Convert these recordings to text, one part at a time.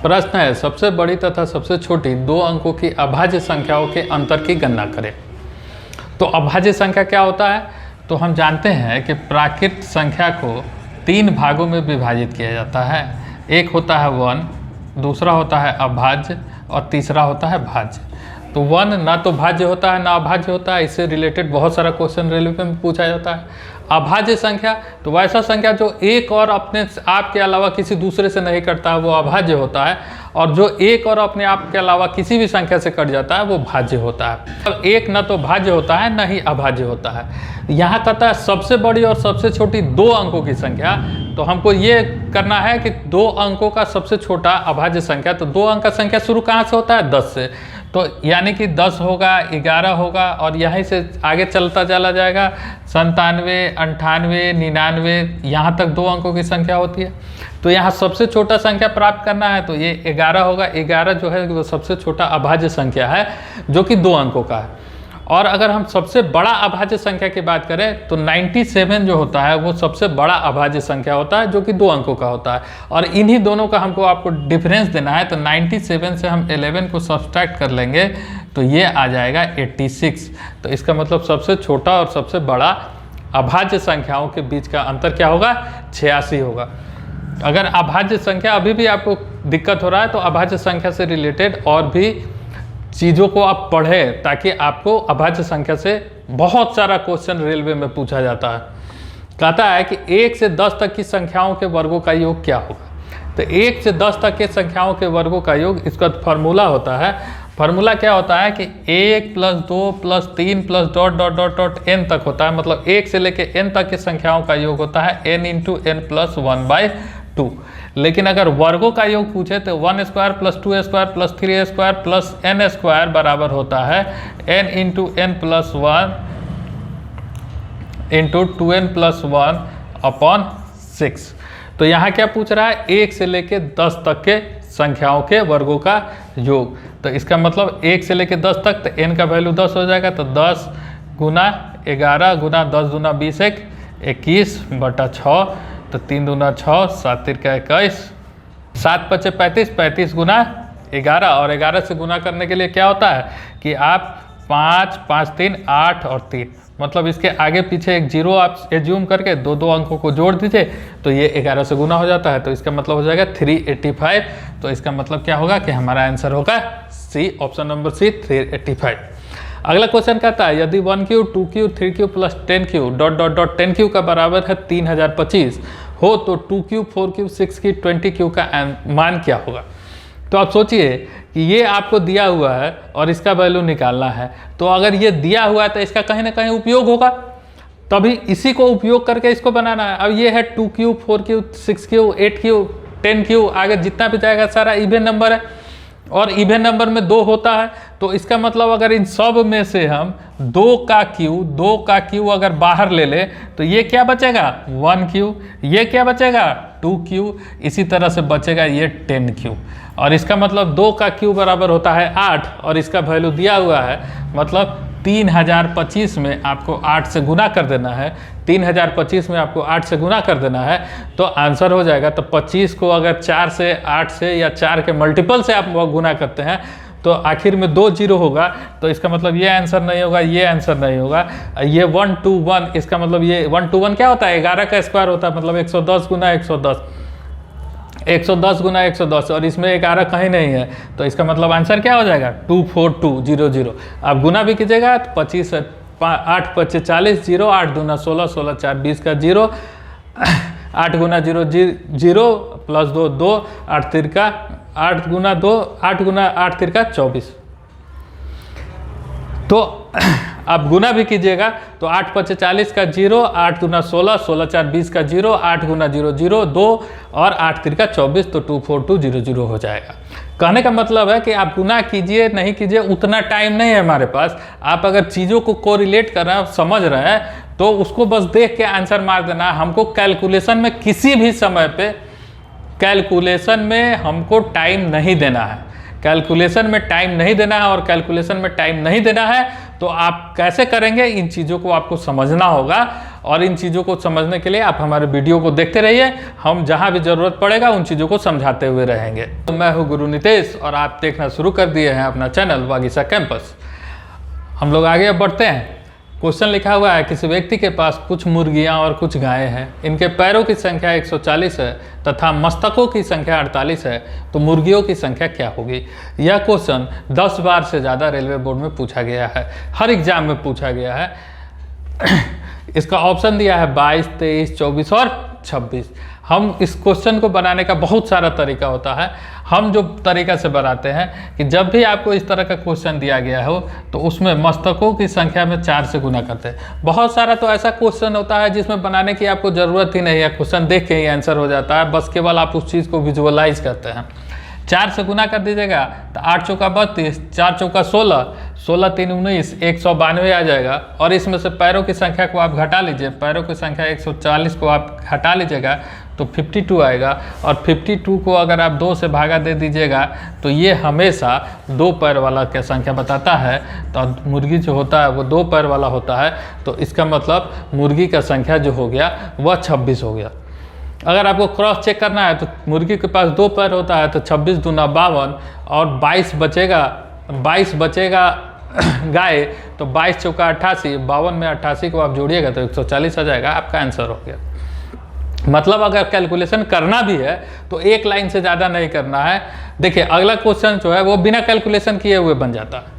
प्रश्न है, सबसे बड़ी तथा सबसे छोटी दो अंकों की अभाज्य संख्याओं के अंतर की गणना करें। तो अभाज्य संख्या क्या होता है? तो हम जानते हैं कि प्राकृत संख्या को 3 भागों में विभाजित किया जाता है। एक होता है 1, दूसरा होता है अभाज्य और तीसरा होता है भाज्य। तो 1 ना तो भाज्य होता है ना अभाज्य होता है। इससे रिलेटेड बहुत सारा क्वेश्चन रेलवे में पूछा जाता है। अभाज्य संख्या तो वैसा संख्या जो एक और अपने आप के अलावा किसी दूसरे से नहीं कटता है, वो अभाज्य होता है। और जो एक और अपने आप के अलावा किसी भी संख्या से कट जाता है वो भाज्य होता है। अब एक न तो भाज्य होता है न ही अभाज्य होता है। यहाँ कहता है सबसे बड़ी और सबसे छोटी 2 अंकों की संख्या। तो हमको ये करना है कि 2 अंकों का सबसे छोटा अभाज्य संख्या। तो 2 अंक का संख्या शुरू कहाँ से होता है? 10 से। तो यानी कि 10 होगा, 11 होगा और यहीं से आगे चलता चला जाएगा। 97, 98, 99, यहाँ तक 2 अंकों की संख्या होती है। तो यहाँ सबसे छोटा संख्या प्राप्त करना है तो ये 11 होगा। 11 जो है वो सबसे छोटा अभाज्य संख्या है जो कि 2 अंकों का है। और अगर हम सबसे बड़ा अभाज्य संख्या की बात करें तो 97 जो होता है वो सबसे बड़ा अभाज्य संख्या होता है जो कि 2 अंकों का होता है। और इन्हीं दोनों का हमको आपको डिफरेंस देना है। तो 97 से हम 11 को सब्सट्रैक्ट कर लेंगे तो ये आ जाएगा 86। तो इसका मतलब सबसे छोटा और सबसे बड़ा अभाज्य संख्याओं के बीच का अंतर क्या होगा? 86 होगा। अगर अभाज्य संख्या अभी भी आपको दिक्कत हो रहा है तो अभाज्य संख्या से रिलेटेड और भी चीज़ों को आप पढ़ें ताकि आपको अभाज्य संख्या से बहुत सारा क्वेश्चन रेलवे में पूछा जाता है। कहता है कि 1 से 10 तक की संख्याओं के वर्गों का योग क्या होगा? तो 1 से 10 तक के संख्याओं के वर्गों का योग, इसका फार्मूला होता है। फार्मूला क्या होता है कि 1 + 2 + 3 + ... n तक होता है। मतलब 1 से लेके n तक की संख्याओं का योग होता है n × n + 1/2। लेकिन अगर वर्गों का योग पूछे तो 1² + 2² + 3² + n² बराबर होता है n × n + 1 × 2n + 1/6। तो यहाँ क्या पूछ रहा है? 1 से लेके 10 तक के संख्याओं के वर्गों का योग। तो इसका मतलब 1 से लेके 10 तक, तो n का वैल्यू 10 हो जाएगा। तो 10 × 11 × 10 दूना 20 × 21/6। तो 3 दूना 6, 7 × 21, 7 × 5 = 35, 35 × 11। और 11 से गुना करने के लिए क्या होता है कि आप 5, 5, 3, 8 और 3, मतलब इसके आगे पीछे एक 0 आप एज्यूम करके 2 अंकों को जोड़ दीजिए तो ये 11 से गुना हो जाता है। तो इसका मतलब हो जाएगा 385। तो इसका मतलब क्या होगा कि हमारा आंसर होगा सी, ऑप्शन नंबर सी, 385। अगला क्वेश्चन कहता है यदि 1Q 2Q 3Q + 10Q ... 10Q का बराबर है 3025 हो तो 2Q 4Q 6Q 20Q का मान क्या होगा? तो आप सोचिए कि ये आपको दिया हुआ है और इसका वैल्यू निकालना है। तो अगर ये दिया हुआ है तो इसका कहीं ना कहीं उपयोग होगा, तभी इसी को उपयोग करके इसको बनाना है। अब ये है 2Q 4Q 6Q 8Q 10Q, आगे जितना भी जाएगा सारा इवन नंबर है और इवन नंबर में 2 होता है। तो इसका मतलब अगर इन सब में से हम 2 का Q अगर बाहर ले ले तो ये क्या बचेगा? 1Q। ये क्या बचेगा? 2Q। इसी तरह से बचेगा ये 10Q। और इसका मतलब 2 का Q बराबर होता है 8 और इसका वैल्यू दिया हुआ है। मतलब 3025 में आपको 8 से गुना कर देना है। 3025 में आपको 8 से गुना कर देना है तो आंसर हो जाएगा। तो 25 को अगर 4 से 8 से या 4 के मल्टीपल से आप गुना करते हैं तो आखिर में 2 0 होगा। तो इसका मतलब ये आंसर नहीं होगा, ये आंसर नहीं होगा। ये 1 2 1, इसका मतलब ये 1 2 1 क्या होता है? 11 का स्क्वायर होता है। मतलब 110 × 110, 110 × 110 और इसमें 11 कहीं नहीं है। तो इसका मतलब आंसर क्या हो जाएगा? 24200। आप गुना भी कीजिएगा तो 25 8 × 5 = 40, 0 8 दूना 16, 16 4 20 का 0, 8 × 0 0 + 2 2, 8 3 का 8 × 2 8 × 8 3 का 24। तो आप गुना भी कीजिएगा तो 8 × 5 = 40 का 0, 8 दूना 16, 16 4 20 का 0, 8 × 0 0 2 और 8 3 का 24। तो 24200 हो जाएगा। कहने का मतलब है कि आप गुना कीजिए नहीं कीजिए उतना टाइम नहीं है हमारे पास। आप अगर चीज़ों को कोरिलेट कर रहे हैं, समझ रहे हैं तो उसको बस देख के आंसर मार देना है। हमको कैलकुलेशन में किसी भी समय पे कैलकुलेशन में हमको टाइम नहीं देना है। कैलकुलेशन में टाइम नहीं देना है और कैलकुलेशन में टाइम नहीं देना है तो आप कैसे करेंगे इन चीज़ों को आपको समझना होगा। और इन चीज़ों को समझने के लिए आप हमारे वीडियो को देखते रहिए, हम जहाँ भी ज़रूरत पड़ेगा उन चीज़ों को समझाते हुए रहेंगे। तो मैं हूँ गुरु नितेश और आप देखना शुरू कर दिए हैं अपना चैनल वागीशा कैंपस। हम लोग आगे बढ़ते हैं। क्वेश्चन लिखा हुआ है, किसी व्यक्ति के पास कुछ मुर्गियां और कुछ गायें हैं, इनके पैरों की संख्या 140 है तथा मस्तकों की संख्या 48 है, तो मुर्गियों की संख्या क्या होगी? यह क्वेश्चन 10 बार से ज़्यादा रेलवे बोर्ड में पूछा गया है, हर एग्जाम में पूछा गया है। इसका ऑप्शन दिया है 22, 23, 24 और 26। हम इस क्वेश्चन को बनाने का बहुत सारा तरीका होता है। हम जो तरीका से बनाते हैं कि जब भी आपको इस तरह का क्वेश्चन दिया गया हो तो उसमें मस्तकों की संख्या में 4 से गुना करते हैं। बहुत सारा तो ऐसा क्वेश्चन होता है जिसमें बनाने की आपको ज़रूरत ही नहीं है, क्वेश्चन देख के ही आंसर हो जाता है, बस केवल आप उस चीज़ को विजुअलाइज करते हैं। 4 से गुना कर दीजिएगा तो 8 चौका 32, 4 चौका 16, 16 3 19, 192 आ जाएगा। और इसमें से पैरों की संख्या को आप घटा लीजिए, पैरों की संख्या 140 को आप घटा लीजिएगा तो 52 आएगा। और 52 को अगर आप 2 से भागा दे दीजिएगा तो ये हमेशा 2 पैर वाला क्या संख्या बताता है। तो मुर्गी जो होता है वो 2 पैर वाला होता है, तो इसका मतलब मुर्गी का संख्या जो हो गया वह 26 हो गया। अगर आपको क्रॉस चेक करना है तो मुर्गी के पास 2 पैर होता है तो 26 दूना 52 और 22 बचेगा गाय, तो 22 चौका 88, 52 में 88 को आप जोड़िएगा तो 140 आ जाएगा, आपका आंसर हो गया। मतलब अगर कैलकुलेशन करना भी है तो एक लाइन से ज़्यादा नहीं करना है। देखिए अगला क्वेश्चन जो है वो बिना कैलकुलेशन किए हुए बन जाता है।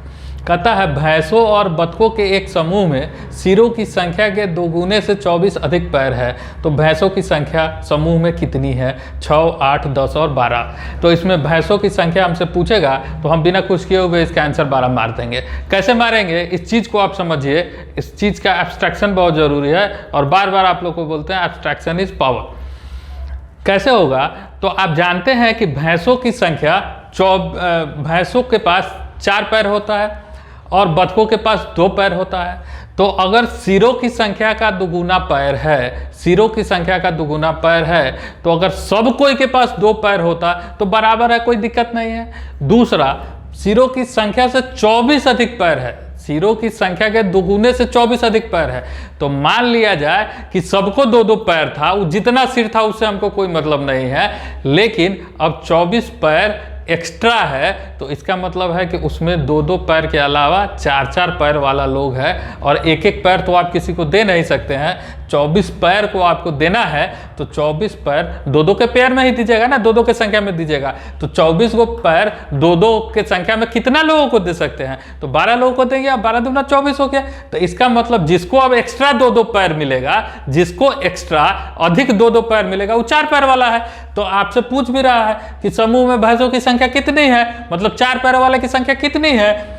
कहता है भैंसों और बतखों के एक समूह में सिरों की संख्या के 2 गुने से 24 अधिक पैर है, तो भैंसों की संख्या समूह में कितनी है? 6, 8, 10 और 12। तो इसमें भैंसों की संख्या हमसे पूछेगा तो हम बिना कुछ किए हुए इसका आंसर 12 मार देंगे। कैसे मारेंगे इस चीज़ को आप समझिए, इस चीज़ का एब्स्ट्रैक्शन बहुत ज़रूरी है और बार बार आप लोग को बोलते हैं एब्स्ट्रैक्शन इज पावर। कैसे होगा? तो आप जानते हैं कि भैंसों की संख्या भैंसों के पास 4 पैर होता है और बतखों के पास 2 पैर होता है। तो अगर सिरों की संख्या का 2 गुना पैर है, सिरों की संख्या का 2 गुना पैर है, तो अगर सब कोई के पास 2 पैर होता तो बराबर है, कोई दिक्कत नहीं है। दूसरा, सिरों की संख्या से 24 अधिक पैर है, सिरों की संख्या के 2 गुने से 24 अधिक पैर है, तो मान लिया जाए कि सबको 2-2 पैर था, जितना सिर था उससे हमको कोई मतलब नहीं है, लेकिन अब 24 पैर एक्स्ट्रा है तो इसका मतलब है कि उसमें 2-2 पैर के अलावा 4-4 पैर वाला लोग है और 1-1 पैर तो आप किसी को दे नहीं सकते हैं। 24 पैर को आपको देना है तो 24 पैर 2-2 के पैर में ही दीजिएगा ना, 2-2 के संख्या में दीजिएगा। तो 24 को पैर 2-2 के संख्या में कितना लोगों को दे सकते हैं? तो 12 लोगों को देंगे, अब 12 दूना 24 हो गया। तो इसका मतलब जिसको अब एक्स्ट्रा 2-2 पैर मिलेगा, जिसको एक्स्ट्रा अधिक 2-2 पैर मिलेगा वो 4 पैर वाला है। तो आपसे पूछ भी रहा है कि समूह में भैंसों की संख्या कितनी है, मतलब 4 पैर वाले की संख्या कितनी है?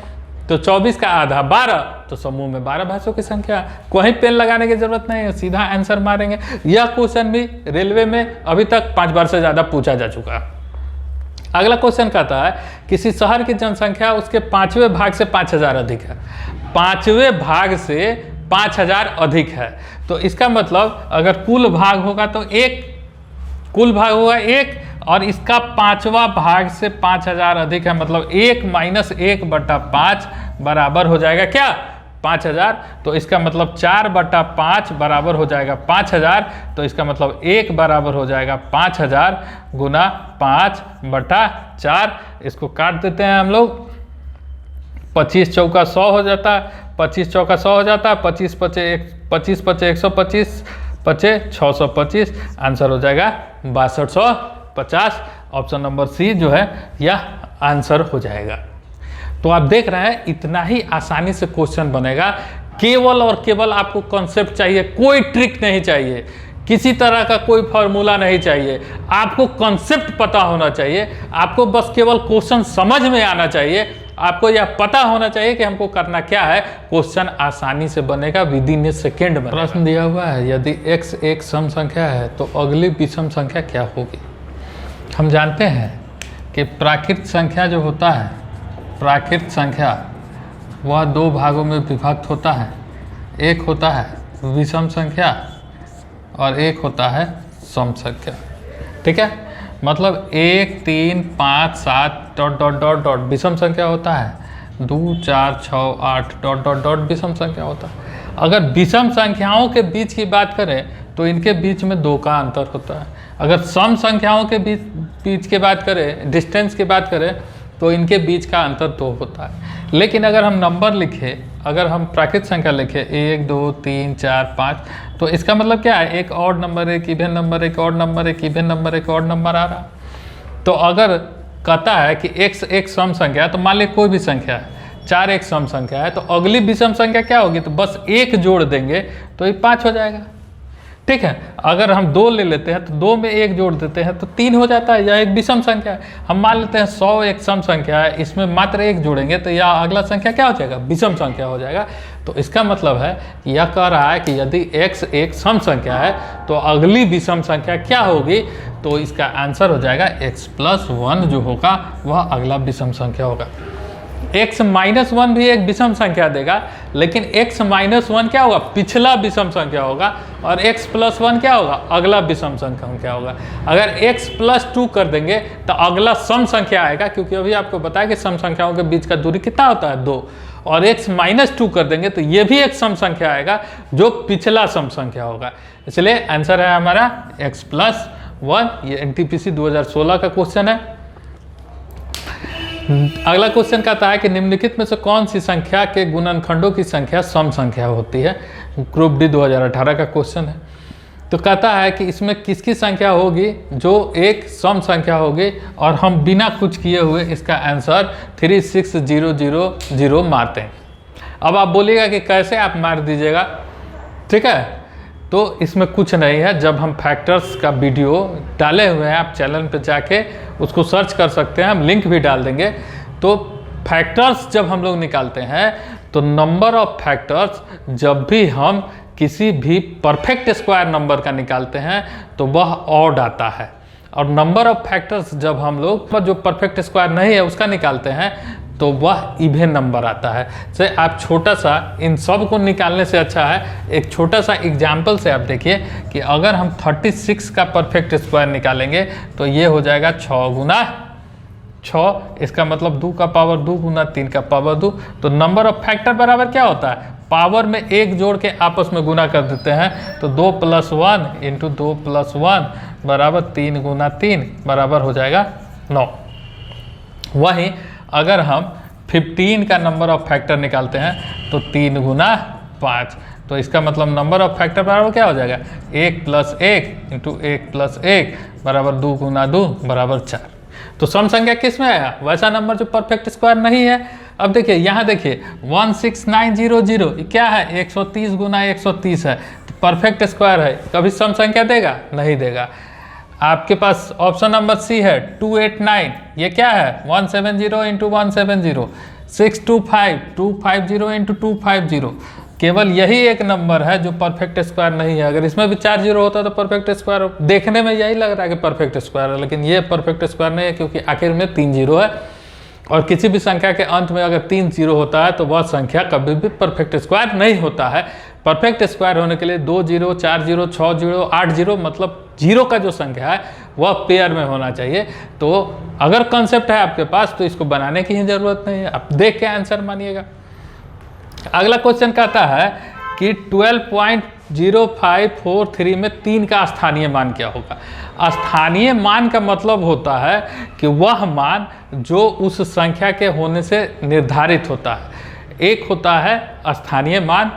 तो 24 का आधा 12, तो समूह में 12 भैंसों की संख्या। कोई पेन लगाने की जरूरत नहीं है, सीधा आंसर मारेंगे। यह क्वेश्चन भी रेलवे में अभी तक 5 बार से ज्यादा पूछा जा चुका है। अगला क्वेश्चन कहता है किसी शहर की जनसंख्या उसके 5वें भाग से 5000 अधिक है, 5वें भाग से 5000 अधिक है। तो इसका मतलब अगर कुल भाग होगा तो कुल भाग होगा 1 और इसका 5वां भाग से 5000 अधिक है, मतलब 1 - 1/5 बराबर हो जाएगा क्या? 5000। तो इसका मतलब 4/5 बराबर हो जाएगा 5000। तो इसका मतलब 1 बराबर हो जाएगा 5000 गुना 5/4। इसको काट देते हैं हम लोग, 25 चौका 100 हो जाता है, 25 चौका 100 हो जाता है, 25 पचे 125, 625, आंसर हो जाएगा 6250। ऑप्शन नंबर सी जो है यह आंसर हो जाएगा। तो आप देख रहे हैं इतना ही आसानी से क्वेश्चन बनेगा, केवल और केवल आपको कॉन्सेप्ट चाहिए, कोई ट्रिक नहीं चाहिए, किसी तरह का कोई फॉर्मूला नहीं चाहिए, आपको कॉन्सेप्ट पता होना चाहिए, आपको बस केवल क्वेश्चन समझ में आना चाहिए, आपको यह पता होना चाहिए कि हमको करना क्या है। क्वेश्चन आसानी से बनेगा, विदिन ए सेकेंड में। प्रश्न दिया हुआ है यदि x एक सम संख्या है तो अगली विषम संख्या क्या होगी? हम जानते हैं कि प्राकृत संख्या जो होता है, प्राकृत संख्या वह 2 भागों में विभक्त होता है, एक होता है विषम संख्या और एक होता है सम संख्या। ठीक है, मतलब 1, 3, 5, 7 ... विषम संख्या होता है, 2, 4, 6, 8 ... विषम संख्या होता है। अगर विषम संख्याओं के बीच की बात करें तो इनके बीच में 2 का अंतर होता है। अगर सम संख्याओं के बीच की बात करें, डिस्टेंस की बात करें, तो इनके बीच का अंतर 2 होता है। लेकिन अगर हम नंबर लिखें, अगर हम प्राकृत संख्या लिखें 1 2 3 4 5, तो इसका मतलब क्या है, एक ऑड नंबर, एक इवन नंबर, एक ऑड नंबर, एक इवन नंबर, एक ऑड नंबर आ रहा। तो अगर कहता है कि x एक सम संख्या है, तो मान लीजिए कोई भी संख्या है, 4 एक सम संख्या है, तो अगली विषम संख्या क्या होगी, तो बस 1 जोड़ देंगे तो ये 5 हो जाएगा। ठीक है, अगर हम 2 ले लेते हैं तो 2 में 1 जोड़ देते हैं तो 3 हो जाता है, यह एक विषम संख्या है। हम मान लेते हैं 100 एक सम संख्या है, इसमें मात्र 1 जोड़ेंगे तो यह अगला संख्या क्या हो जाएगा, विषम संख्या हो जाएगा। तो इसका मतलब है कि यह कह रहा है कि यदि x एक सम संख्या है तो अगली विषम संख्या क्या होगी, तो इसका आंसर हो जाएगा x+1 जो होगा वह अगला विषम संख्या होगा। x-1 भी एक विषम संख्या देगा, लेकिन x-1 क्या होगा, पिछला विषम संख्या होगा, और x+1 क्या होगा, अगला विषम संख्या होगा। अगर x+2 कर देंगे तो अगला सम संख्या आएगा, क्योंकि अभी आपको बताया कि सम संख्याओं के बीच का दूरी कितना होता है, 2। और x-2 कर देंगे तो ये भी एक सम संख्या आएगा जो पिछला सम संख्या होगा। इसलिए आंसर है हमारा x+1। ये NTPC 2016 का क्वेश्चन है। अगला क्वेश्चन कहता है कि निम्नलिखित में से कौन सी संख्या के गुणनखंडों की संख्या सम संख्या होती है। ग्रुप डी 2018 का क्वेश्चन है। तो कहता है कि इसमें किसकी संख्या होगी जो एक सम संख्या होगी, और हम बिना कुछ किए हुए इसका आंसर 36000 मारते हैं। अब आप बोलिएगा कि कैसे आप मार दीजिएगा, ठीक है। तो इसमें कुछ नहीं है, जब हम फैक्टर्स का वीडियो डाले हुए हैं, आप चैनल पे जाके उसको सर्च कर सकते हैं, हम लिंक भी डाल देंगे। तो फैक्टर्स जब हम लोग निकालते हैं तो नंबर ऑफ फैक्टर्स जब भी हम किसी भी परफेक्ट स्क्वायर नंबर का निकालते हैं तो वह ऑड आता है, और नंबर ऑफ फैक्टर्स जब हम लोग जो परफेक्ट स्क्वायर नहीं है उसका निकालते हैं तो वह इवन नंबर आता है। से आप छोटा सा, इन सब को निकालने से अच्छा है एक छोटा सा एग्जाम्पल से आप देखिए कि अगर हम 36 का परफेक्ट स्क्वायर निकालेंगे तो ये हो जाएगा 6 गुना 6, इसका मतलब 2 का पावर 2 गुना 3 का पावर 2। तो नंबर ऑफ फैक्टर बराबर क्या होता है, पावर में 1 जोड़ के आपस में गुना कर देते हैं, तो 2 + 1 इंटू 2 + 1 बराबर 3 गुना 3 बराबर हो जाएगा 9। वहीं अगर हम 15 का नंबर ऑफ फैक्टर निकालते हैं तो 3 गुना 5, तो इसका मतलब नंबर ऑफ फैक्टर बराबर क्या हो जाएगा, 1 + 1 इंटू 1 + 1 बराबर 2 गुना 2 बराबर 4। तो सम संख्या किस में आया, वैसा नंबर जो परफेक्ट स्क्वायर नहीं है। अब देखिए यहाँ देखिए 16900 क्या है, 130 गुना 130 है, तो परफेक्ट स्क्वायर है, कभी सम संख्या देगा, नहीं देगा। आपके पास ऑप्शन नंबर सी है 289, ये क्या है 170 इंटू 170, 625 250 इंटू 250। केवल यही एक नंबर है जो परफेक्ट स्क्वायर नहीं है। अगर इसमें भी 4 जीरो होता तो परफेक्ट स्क्वायर, देखने में यही लग रहा है कि परफेक्ट स्क्वायर है, लेकिन ये परफेक्ट स्क्वायर नहीं है, क्योंकि आखिर में 3 जीरो है, और किसी भी संख्या के अंत में अगर 3 जीरो होता है तो वह संख्या कभी भी परफेक्ट स्क्वायर नहीं होता है। परफेक्ट स्क्वायर होने के लिए 2 जीरो 4 जीरो 6 जीरो 8 जीरो, मतलब जीरो का जो संख्या है वह पेयर में होना चाहिए। तो अगर कॉन्सेप्ट है आपके पास तो इसको बनाने की ही जरूरत नहीं है, आप देख के आंसर मानिएगा। अगला क्वेश्चन कहता है कि 12.0543 में 3 का स्थानीय मान क्या होगा। स्थानीय मान का मतलब होता है कि वह मान जो उस संख्या के होने से निर्धारित होता है। एक होता है स्थानीय मान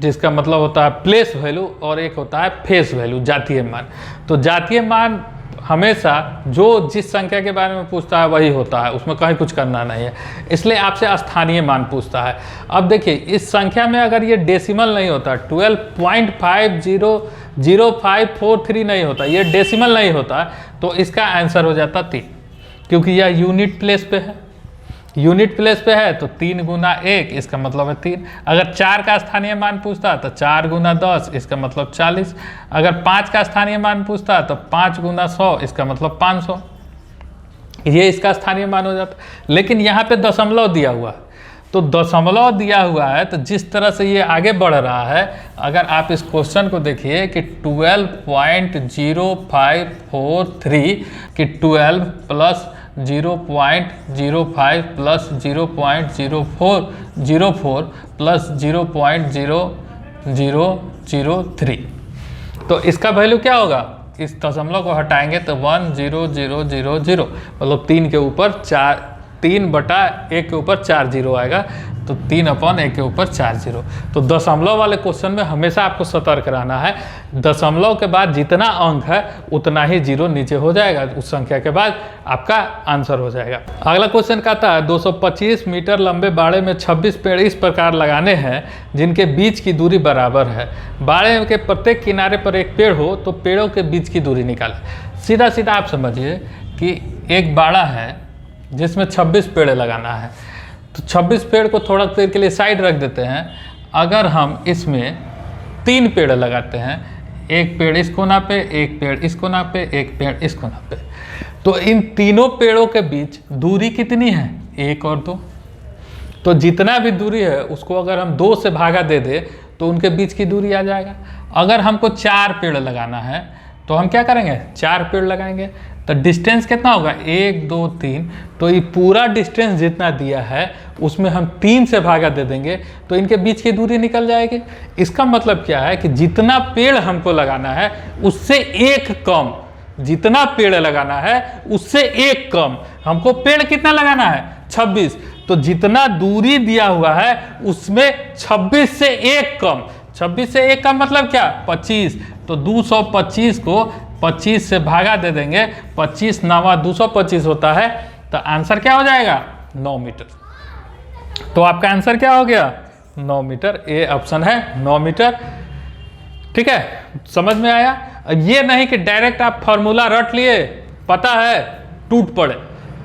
जिसका मतलब होता है प्लेस वैल्यू, और एक होता है फेस वैल्यू, जातीय मान। तो जातीय मान हमेशा जो जिस संख्या के बारे में पूछता है वही होता है, उसमें कहीं कुछ करना नहीं है, इसलिए आपसे स्थानीय मान पूछता है। अब देखिए इस संख्या में अगर ये डेसिमल नहीं होता, 12.500543 नहीं होता, ये डेसिमल नहीं होता, तो इसका आंसर हो जाता 3, क्योंकि यह यूनिट प्लेस पे है। यूनिट प्लेस पे है तो 3 गुना 1 इसका मतलब है 3। अगर 4 का स्थानीय मान पूछता तो 4 गुना 10 इसका मतलब 40। अगर 5 का स्थानीय मान पूछता तो 5 गुना 100 इसका मतलब 500, ये इसका स्थानीय मान हो जाता। लेकिन यहाँ पे दशमलव दिया हुआ है, तो दशमलव दिया हुआ है तो जिस तरह से ये आगे बढ़ रहा है, अगर आप इस क्वेश्चन को देखिए कि 12.0543 कि 12 + 0.05 प्लस 0.04 प्लस 0.04 1003। तो इसका वैल्यू क्या होगा, इस दशमलव को हटाएंगे तो 10000, मतलब 3 के ऊपर 4, 3/1 के ऊपर 4 जीरो आएगा, तो 3/1 के ऊपर 4 जीरो। तो दशमलव वाले क्वेश्चन में हमेशा आपको सतर्क रहना है, दशमलव के बाद जितना अंक है उतना ही जीरो नीचे हो जाएगा, उस संख्या के बाद आपका आंसर हो जाएगा। अगला क्वेश्चन कहता है 225 मीटर लंबे बाड़े में 26 पेड़ इस प्रकार लगाने हैं जिनके बीच की दूरी बराबर है। बाड़े के प्रत्येक किनारे पर एक पेड़ हो तो पेड़ों के बीच की दूरी निकालें। सीधा सीधा आप समझिए कि एक बाड़ा है जिसमें 26 पेड़ लगाना है, तो 26 पेड़ को थोड़ा देर के लिए साइड रख देते हैं। अगर हम इसमें 3 पेड़ लगाते हैं, एक पेड़ इस कोना पे, एक पेड़ इस कोना पे, एक पेड़ इस कोना पे, तो इन तीनों पेड़ों के बीच दूरी कितनी है, 1 और 2। तो जितना भी दूरी है उसको अगर हम 2 से भागा दे दे तो उनके बीच की दूरी आ जाएगा। अगर हमको 4 पेड़ लगाना है तो हम क्या करेंगे, 4 पेड़ लगाएंगे, तो डिस्टेंस कितना होगा, 1 2 3। तो ये पूरा डिस्टेंस जितना दिया है उसमें हम 3 से भागा दे देंगे तो इनके बीच की दूरी निकल जाएगी। इसका मतलब क्या है कि जितना पेड़ हमको लगाना है उससे 1 कम, जितना पेड़ लगाना है उससे 1 कम, हमको पेड़ कितना लगाना है, 26। तो जितना दूरी दिया हुआ है उसमें 26 से 1 कम, 26 से 1 कम मतलब क्या, 25। तो 225 को 25 से भागा दे देंगे, 25 9 225 होता है, तो आंसर क्या हो जाएगा, 9 मीटर। तो आपका आंसर क्या हो गया, 9 मीटर। ए ऑप्शन है 9 मीटर। ठीक है, समझ में आया। ये नहीं कि डायरेक्ट आप फॉर्मूला रट लिए, पता है टूट पड़े।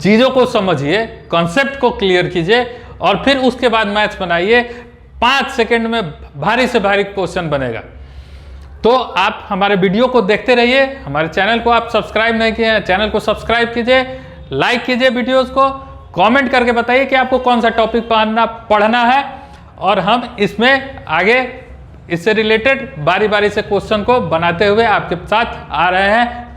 चीज़ों को समझिए, कॉन्सेप्ट को क्लियर कीजिए और फिर उसके बाद मैथ्स बनाइए। 5 सेकंड में भारी से भारी क्वेश्चन बनेगा। तो आप हमारे वीडियो को देखते रहिए। हमारे चैनल को आप सब्सक्राइब नहीं किए हैं, चैनल को सब्सक्राइब कीजिए, लाइक कीजिए वीडियोस को, कमेंट करके बताइए कि आपको कौन सा टॉपिक पढ़ना है, और हम इसमें आगे इससे रिलेटेड बारी बारी से क्वेश्चन को बनाते हुए आपके साथ आ रहे हैं।